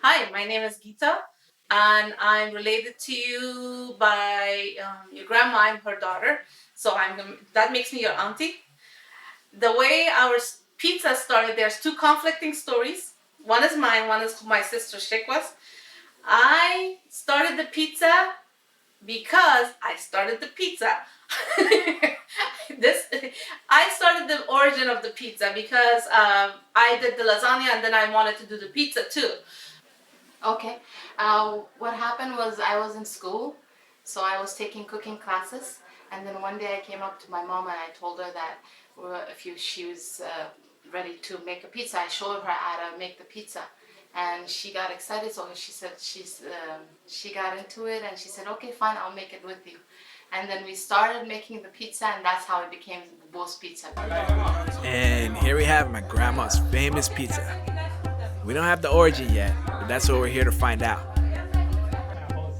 Hi, my name is Geeta, and I'm related to you by your grandma. I'm her daughter, so that makes me your auntie. The way our pizza started, there's two conflicting stories. One is mine, one is my sister Shikwa's. I started the pizza because I started the pizza. this I started the origin of the pizza because I did the lasagna and then I wanted to do the pizza too. Okay. What happened was I was in school, so I was taking cooking classes, and then one day I came up to my mom and I told her that if she was ready to make a pizza, I showed her how to make the pizza, and she got excited. So she said she got into it, and she said, "Okay, fine, I'll make it with you." And then we started making the pizza, and that's how it became Bobo's Pizza. And here we have my grandma's famous pizza. We don't have the origin yet, but that's what we're here to find out.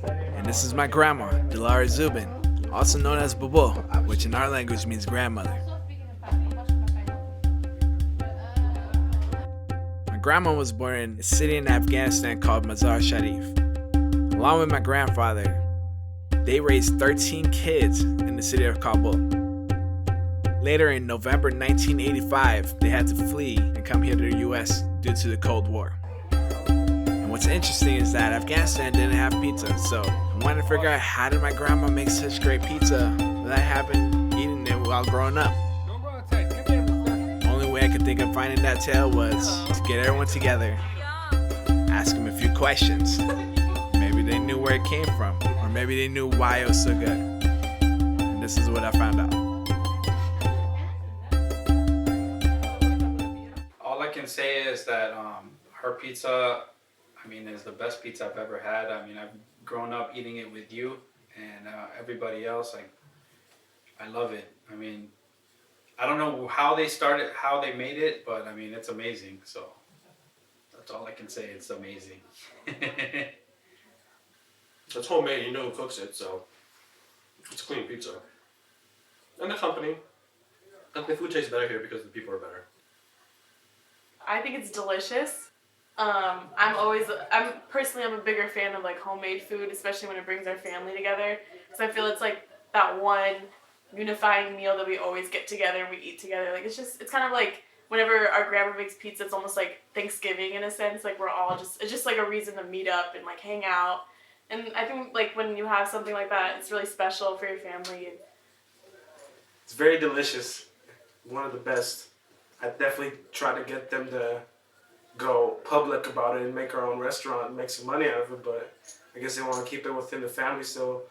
And this is my grandma, Dilara Zubin, also known as Bobo, which in our language means grandmother. My grandma was born in a city in Afghanistan called Mazar Sharif. Along with my grandfather, they raised 13 kids in the city of Kabul. Later in November 1985, they had to flee and come here to the US due to the Cold War. And what's interesting is that Afghanistan didn't have pizza, so I wanted to figure out how did my grandma make such great pizza that I have been eating it while growing up. Only way I could think of finding that tale was to get everyone together, ask them a few questions. Maybe they knew where it came from, or maybe they knew why it was so good. And this is what I found out. All I can say is that her pizza, I mean, is the best pizza I've ever had. I mean, I've grown up eating it with you and everybody else. I love it. I mean, I don't know how they started, how they made it, but I mean, it's amazing. So that's all I can say. It's amazing. It's homemade, you know who cooks it, so it's clean pizza. And the company. And the food tastes better here because the people are better. I think it's delicious. I'm a bigger fan of like homemade food, especially when it brings our family together. Because I feel it's like that one unifying meal that we always get together and we eat together. Like it's kind of like whenever our grandma makes pizza, it's almost like Thanksgiving in a sense. Like it's just like a reason to meet up and like hang out. And I think like when you have something like that, it's really special for your family. It's very delicious. One of the best. I definitely try to get them to go public about it and make our own restaurant and make some money out of it, but I guess they want to keep it within the family still.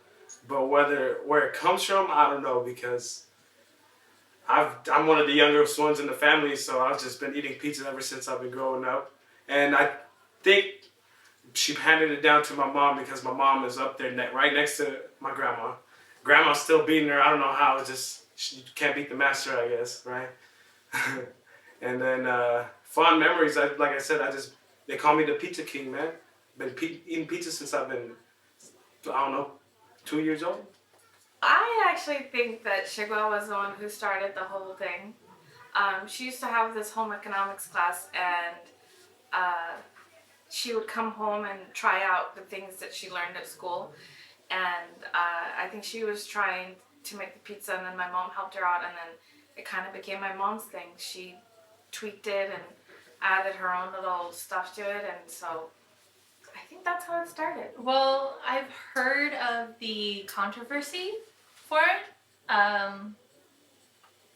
But where it comes from, I don't know, because I'm one of the youngest ones in the family, so I've just been eating pizza ever since I've been growing up. And I think she handed it down to my mom because my mom is up there right next to my grandma. Grandma's still beating her. I don't know how. It's just she can't beat the master, I guess, right? And then fond memories. Like I said, they call me the Pizza King, man. Been eating pizza since I've been, I don't know, 2 years old. I actually think that Shigwa was the one who started the whole thing. She used to have this home economics class, and she would come home and try out the things that she learned at school. And I think she was trying to make the pizza, and then my mom helped her out, and then it kind of became my mom's thing. She tweaked it and added her own little stuff to it, and so I think that's how it started. Well, I've heard of the controversy for it. I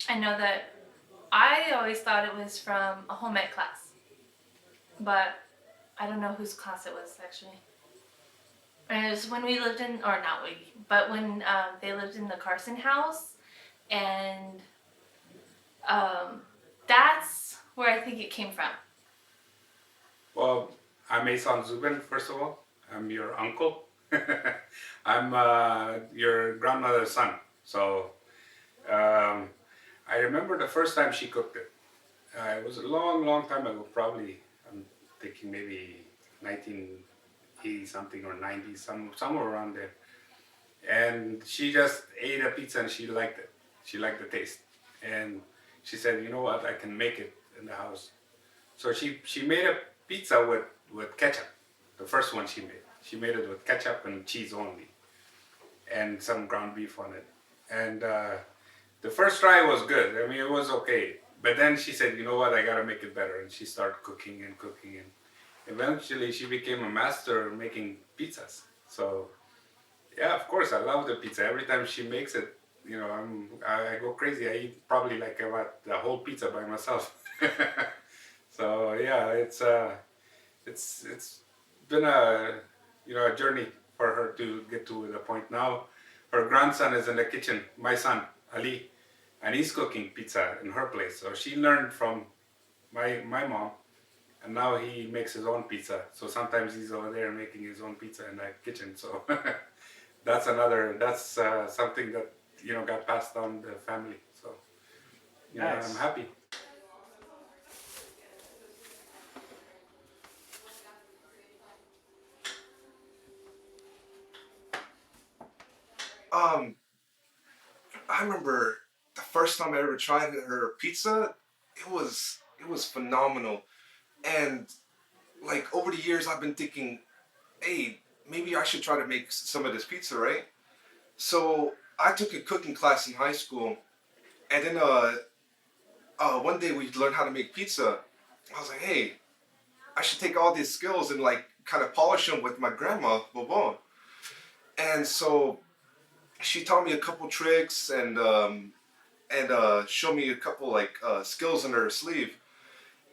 know that I always thought it was from a home ec class, but I don't know whose class it was actually. And it was when we lived in, or not we, but when they lived in the Carson house, and that's where I think it came from. Well, I'm Asan Zubin, first of all. I'm your uncle. I'm your grandmother's son. So I remember the first time she cooked it. It was a long, long time ago, probably, I'm thinking maybe 1980 something or 90, somewhere around there. And she just ate a pizza and she liked it. She liked the taste. And she said, you know what, I can make it in the house. So she made a pizza with ketchup. The first one she made. She made it with ketchup and cheese only, and some ground beef on it. And the first try was good. I mean, it was okay. But then she said, you know what, I gotta make it better. And she started cooking and cooking. And eventually she became a master making pizzas. So, yeah, of course, I love the pizza. Every time she makes it, you know, I go crazy. I eat probably like about the whole pizza by myself. So, yeah, it's been a, you know, a journey for her to get to the point now. Her grandson is in the kitchen, my son Ali, and he's cooking pizza in her place. So she learned from my mom, and now he makes his own pizza. So sometimes he's over there making his own pizza in the kitchen. So that's something that, you know, got passed down the family. So, you know, Nice. I'm happy. Um, I remember the first time I ever tried her pizza. It was phenomenal, and like over the years, I've been thinking, hey, maybe I should try to make some of this pizza, right? So I took a cooking class in high school, and then one day we learned how to make pizza. I was like, hey, I should take all these skills and like kind of polish them with my grandma, bobo. And so she taught me a couple tricks and showed me a couple like skills in her sleeve,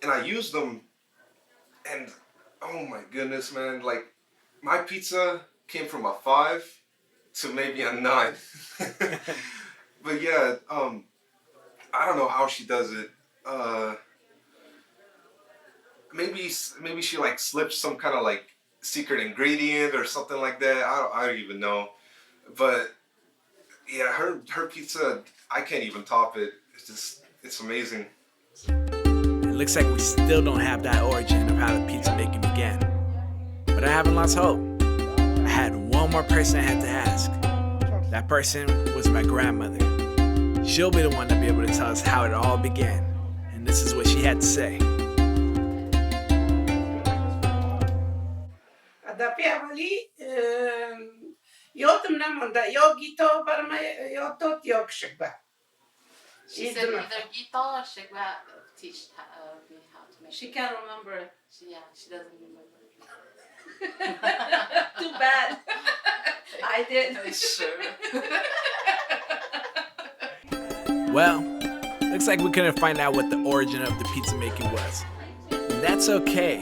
and I used them. And oh my goodness, man! Like my pizza came from a 5 to maybe a 9. But yeah, I don't know how she does it. Uh, maybe she like slips some kind of like secret ingredient or something like that. I don't even know. But yeah, her pizza, I can't even top it. It's amazing. It looks like we still don't have that origin of how the pizza making began. But I haven't lost hope. I had one more person I had to ask. That person was my grandmother. She'll be the one to be able to tell us how it all began. And this is what she had to say. Tapi avali yotum namunda yogito barma yotot yokshikba. She said either Gita or Shigwa teach me how to make She it. can't remember it. She doesn't remember. Too bad. I did. Sure. Well, looks like we couldn't find out what the origin of the pizza making was. And that's okay,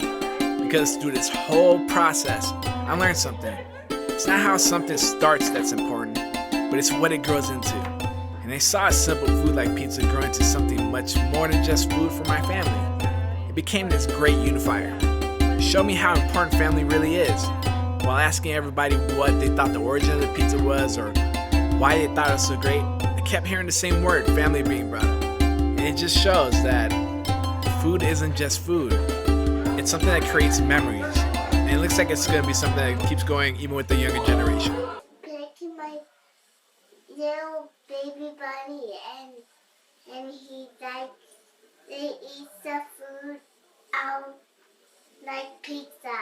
because through this whole process, I learned something. It's not how something starts that's important, but it's what it grows into. And I saw a simple food like pizza grow into something much more than just food for my family. It became this great unifier. It showed me how important family really is, while asking everybody what they thought the origin of the pizza was or why they thought it was so great. I kept hearing the same word, family, being brought up. And it just shows that food isn't just food. It's something that creates memories. And it looks like it's going to be something that keeps going even with the younger generation. Making my little baby bunny, and he like they eat the food out like pizza.